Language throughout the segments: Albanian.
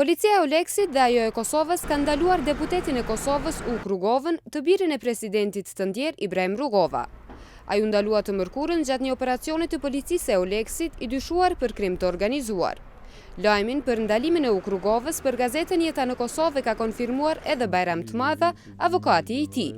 Policia e Oleksit dhe ajo e Kosovës ka ndaluar deputetin e Kosovës Uk Rugovën të birin e presidentit të ndjer Ibrahim Rugova. Ai u ndalua të mërkurën gjatë një operacioni të policisë e Oleksit i dyshuar për krim të organizuar. Lajmin për ndalimin e Uk Rugovës për gazetën Jeta në Kosovë ka konfirmuar edhe Bajram Tmadha, avokati i tij.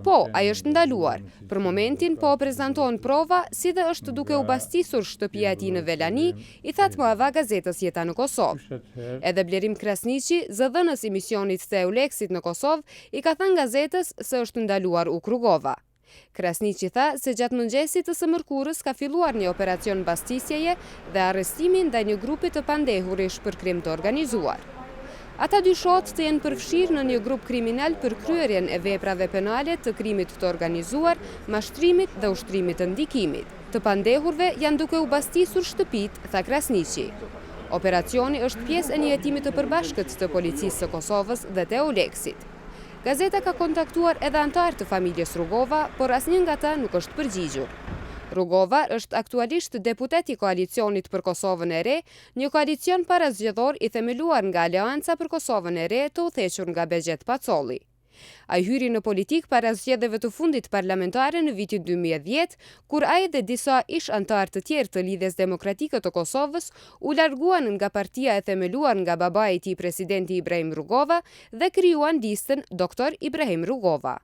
Po, ai është ndaluar. Për momentin po prezantohen prova si dhe është duke u bastisur shtëpia e tij në Velani, i tha Tmadha gazetës Jeta në Kosovë. Edhe Blerim Krasniqi, zëdhënës i misionit të Oleksit në Kosovë, i ka thënë gazetës se është ndaluar Uk Rugova. Krasniqi tha se gjatë mëngjesit të së mërkurës ka filluar një operacion bastisjeje dhe arrestimi ndaj një grupi të pandehurish për krim të organizuar. Ata dyshohet të jenë përfshirë në një grup kriminal për kryerjen e veprave penale të krimit të organizuar, mashtrimit dhe ushtrimit të ndikimit. Të pandehurve janë duke u bastisur shtëpit, tha Krasniqi. Operacioni është pjesë e një hetimi të përbashkët të policisë së Kosovës dhe të Oleksit. Gazeta ka kontaktuar edhe antarë të familjes Rugova, por asnjë nga ta nuk është përgjigjur. Rugova është aktualisht deputet i koalicionit për Kosovën e Re, një koalicion parazgjedhor i themeluar nga Aleanca për Kosovën e Re të udhëhequr nga Begjet Pacolli. Ai hyri në politik para zgjedhjeve të fundit parlamentare në vitin 2010, kur ai dhe disa ish antar të tjerë të Lidhjes Demokratike të Kosovës u larguan nga partia e themeluar nga babai i tij presidenti Ibrahim Rugova dhe krijuan listën Dr. Ibrahim Rugova.